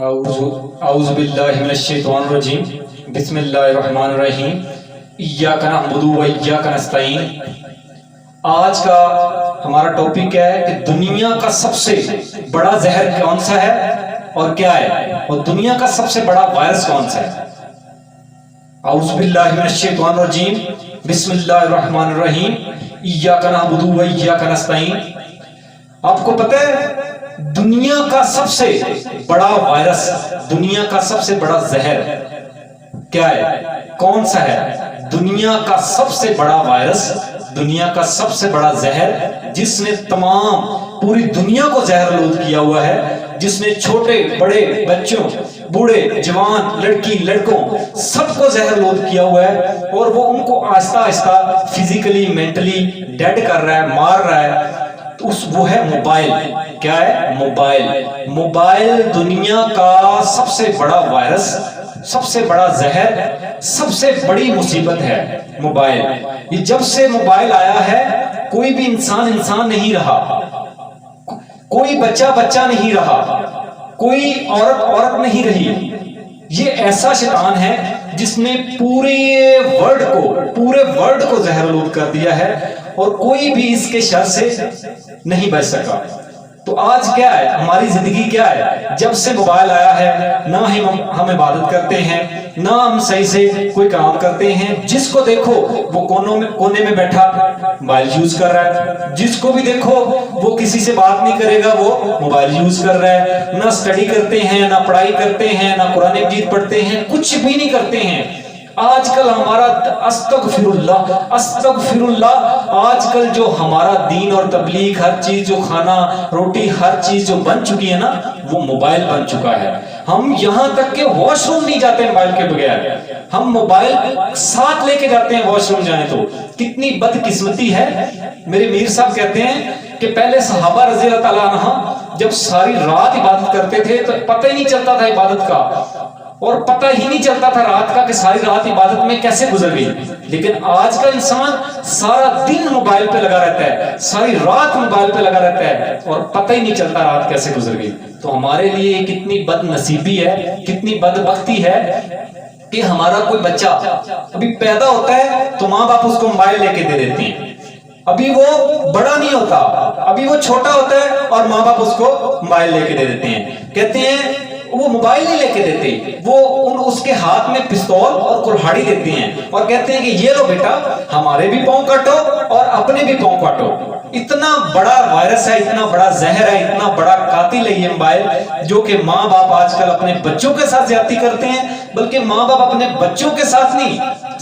اعوذ باللہ من الشیطان الرجیم بسم اللہ الرحمن الرحیم ایاک نعبد و ایاک نستعین۔ آج کا ہمارا ٹاپک ہے کہ دنیا کا سب سے بڑا زہر کون سا ہے اور کیا ہے، اور دنیا کا سب سے بڑا وائرس کون سا ہے۔ اعوذ باللہ من الشیطان الرجیم بسم اللہ الرحمن الرحیم ایاک نعبد و ایاک نستعین۔ آپ کو پتہ ہے دنیا کا سب سے بڑا وائرس، دنیا کا سب سے بڑا زہر کیا ہے، کون سا ہے؟ دنیا کا سب سے بڑا وائرس، دنیا کا سب سے بڑا زہر جس نے تمام پوری دنیا کو زہر آلود کیا ہوا ہے، جس نے چھوٹے بڑے بچوں، بوڑھے جوان، لڑکی لڑکوں سب کو زہر آلود کیا ہوا ہے، اور وہ ان کو آہستہ آہستہ فزیکلی مینٹلی ڈیڈ کر رہا ہے، مار رہا ہے۔ وہ ہے موبائل۔ کیا ہے؟ موبائل۔ موبائل دنیا کا سب سے بڑا وائرس، سب سے بڑا زہر، سب سے بڑی مصیبت ہے موبائل۔ یہ جب سے موبائل آیا ہے کوئی بھی انسان نہیں رہا، کوئی بچہ نہیں رہا، کوئی عورت نہیں رہی۔ یہ ایسا شیطان ہے جس نے پورے ورلڈ کو زہر آلود کر دیا ہے، اور کوئی بھی اس کے شر سے نہیں بچ سکا۔ تو آج کیا ہے ہماری زندگی، کیا ہے؟ جب سے موبائل آیا ہے نہ ہم عبادت کرتے ہیں، نہ ہم صحیح سے کوئی کام کرتے ہیں۔ جس کو دیکھو وہ کونے میں بیٹھا موبائل یوز کر رہا ہے، جس کو بھی دیکھو وہ کسی سے بات نہیں کرے گا، وہ موبائل یوز کر رہا ہے۔ نہ سٹڈی کرتے ہیں، نہ پڑھائی کرتے ہیں، نہ قرآن مجید پڑھتے ہیں، کچھ بھی نہیں کرتے ہیں۔ آج کل ہمارا استغفر اللہ، آج کل جو ہمارا دین اور تبلیغ، ہر چیز جو کھانا روٹی ہر چیز جو بن چکی ہے نا، وہ موبائل بن چکا ہے۔ ہم یہاں تک کہ واش روم نہیں جاتے موبائل کے بغیر، ہم موبائل ساتھ لے کے جاتے ہیں واش روم جائیں تو۔ کتنی بدقسمتی ہے۔ میرے میر صاحب کہتے ہیں کہ پہلے صحابہ رضی اللہ تعالیٰ عنہ جب ساری رات عبادت کرتے تھے تو پتہ ہی نہیں چلتا تھا عبادت کا، اور پتہ ہی نہیں چلتا تھا رات کا کہ ساری رات عبادت میں کیسے گزر گئی۔ لیکن آج کا انسان سارا دن موبائل پہ لگا رہتا ہے، ساری رات موبائل پہ لگا رہتا ہے، اور پتہ ہی نہیں چلتا رات کیسے گزر گئی۔ تو ہمارے لیے کتنی بد نصیبی ہے، کتنی بدبختی ہے کہ ہمارا کوئی بچہ ابھی پیدا ہوتا ہے تو ماں باپ اس کو موبائل لے کے دے دیتے ہیں۔ ابھی وہ بڑا نہیں ہوتا، ابھی وہ چھوٹا ہوتا ہے اور ماں باپ اس کو موبائل لے کے دے دیتے ہیں۔ کہتے ہیں وہ موبائل نہیں لے کے دیتے، وہ اس کے ہاتھ میں پستول اور کلہاڑی دیتے ہیں اور کہتے ہیں کہ یہ لو بیٹا، ہمارے بھی پاؤں کاٹو اور اپنے بھی پاؤں کاٹو۔ اتنا بڑا وائرس ہے، اتنا بڑا زہر ہے، اتنا بڑا قاتل ہے یہ موبائل، جو کہ ماں باپ آج کل اپنے بچوں کے ساتھ زیادتی کرتے ہیں۔ بلکہ ماں باپ اپنے بچوں کے ساتھ نہیں،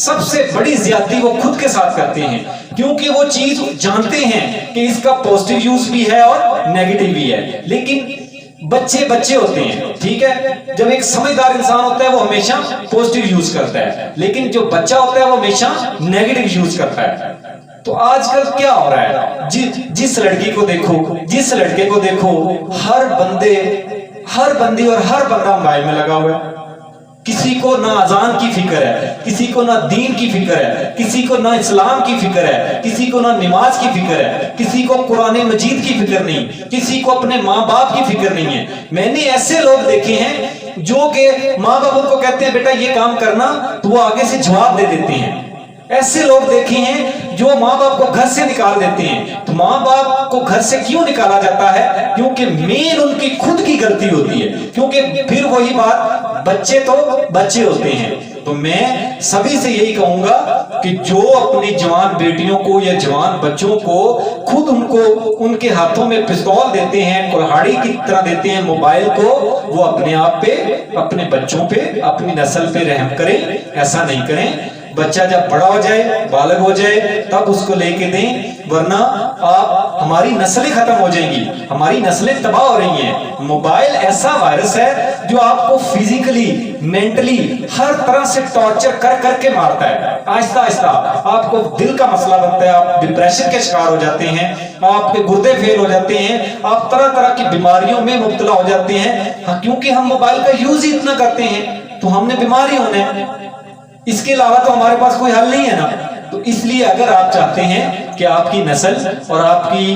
سب سے بڑی زیادتی وہ خود کے ساتھ کرتے ہیں، کیونکہ وہ چیز جانتے ہیں کہ اس کا پوزیٹیو یوز بھی ہے اور نیگیٹو بھی ہے۔ لیکن بچے ہوتے ہیں، ٹھیک ہے، جب ایک سمجھدار انسان ہوتا ہے وہ ہمیشہ پوزیٹیو یوز کرتا ہے، لیکن جو بچہ ہوتا ہے وہ ہمیشہ نیگیٹو یوز کرتا ہے۔ تو آج کل کیا ہو رہا ہے، جس لڑکی کو دیکھو، جس لڑکے کو دیکھو، ہر بندی اور ہر بندہ موبائل میں لگا ہوا ہے۔ کسی کو نہ اذان کی فکر ہے، کسی کو نہ دین کی فکر ہے، کسی کو نہ اسلام کی فکر ہے، کسی کو نہ نماز کی فکر ہے، کسی کو قرآن مجید کی فکر نہیں، کسی کو اپنے ماں باپ کی فکر نہیں ہے۔ میں نے ایسے لوگ دیکھے ہیں جو کہ ماں باپ ان کو کہتے ہیں بیٹا یہ کام کرنا، تو وہ آگے سے جواب دے دیتے ہیں۔ ایسے لوگ دیکھے ہیں جو ماں باپ کو گھر سے نکال دیتے ہیں۔ تو ماں باپ کو گھر سے کیوں نکالا جاتا ہے؟ کیونکہ مین ان کی خود کی غلطی ہوتی ہے، کیونکہ پھر وہی بات، بچے تو بچے ہوتے ہیں۔ تو میں سبھی سے یہی کہوں گا کہ جو اپنی جوان بیٹیوں کو یا جوان بچوں کو خود ان کے ہاتھوں میں پستول دیتے ہیں، کلہاڑی کی طرح دیتے ہیں موبائل کو، وہ اپنے آپ پہ، اپنے بچوں پہ، اپنی نسل پہ رحم کریں، ایسا نہیں کریں۔ بچہ جب بڑا ہو جائے، بالغ ہو جائے، تب اس کو لے کے دیں، ورنہ ہماری نسلیں ختم ہو جائیں گی، ہماری نسلیں تباہ ہو رہی ہیں۔ موبائل ایسا وائرس ہے جو آپ کو فزیکلی، مینٹلی ہر طرح سے ٹارچر کر کے مارتا ہے۔ آہستہ آہستہ آپ کو دل کا مسئلہ بنتا ہے، آپ ڈپریشن کے شکار ہو جاتے ہیں، آپ کے گردے فیل ہو جاتے ہیں، آپ طرح طرح کی بیماریوں میں مبتلا ہو جاتے ہیں، کیونکہ ہم موبائل کا یوز ہی اتنا کرتے ہیں، تو ہم نے بیماری ہونا ہے۔ اس کے علاوہ تو ہمارے پاس کوئی حل نہیں ہے نا۔ تو اس لیے اگر آپ چاہتے ہیں کہ آپ کی نسل اور آپ کی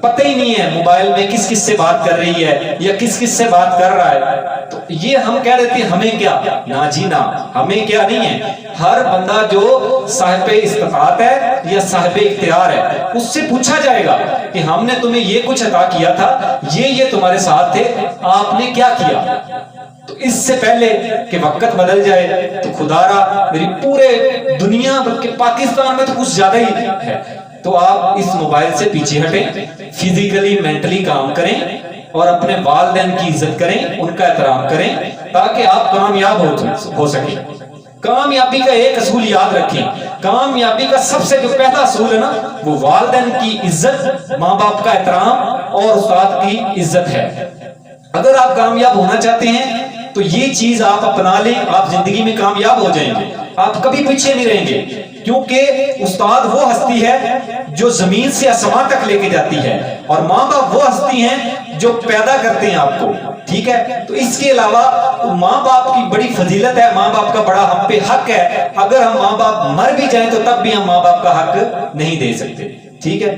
پتہ ہی نہیں ہے موبائل میں کس کس سے بات کر رہی ہے یا کس کس سے بات کر رہا ہے، تو یہ ہم کہہ رہے تھے ہمیں کیا، نا جی نا، ہمیں کیا نہیں ہے. ہر بندہ جو صاحب استطاعت ہے یا صاحب اختیار ہے اس سے پوچھا جائے گا کہ ہم نے تمہیں یہ کچھ عطا کیا تھا، یہ تمہارے ساتھ تھے، آپ نے کیا کیا. تو اس سے پہلے کہ وقت بدل جائے تو خدا را میری پورے دنیا بلکہ پاکستان میں تو کچھ زیادہ ہی ہے، تو آپ اس موبائل سے پیچھے ہٹیں، فزیکلی مینٹلی کام کریں اور اپنے والدین کی عزت کریں، ان کا احترام کریں تاکہ آپ کامیاب ہو سکیں. کامیابی کا ایک اصول یاد رکھیں، کامیابی کا سب سے جو پہلا اصول ہے نا وہ والدین کی عزت، ماں باپ کا احترام اور استاد کی عزت ہے. اگر آپ کامیاب ہونا چاہتے ہیں تو یہ چیز آپ اپنا لیں، آپ زندگی میں کامیاب ہو جائیں گے، آپ کبھی پیچھے نہیں رہیں گے. کیونکہ استاد وہ ہستی ہے جو زمین سے آسمان تک لے کے جاتی ہے، اور ماں باپ وہ ہستی ہیں جو پیدا کرتے ہیں آپ کو. ٹھیک ہے، تو اس کے علاوہ ماں باپ کی بڑی فضیلت ہے، ماں باپ کا بڑا ہم پہ حق ہے. اگر ہم ماں باپ مر بھی جائیں تو تب بھی ہم ماں باپ کا حق نہیں دے سکتے. ٹھیک ہے.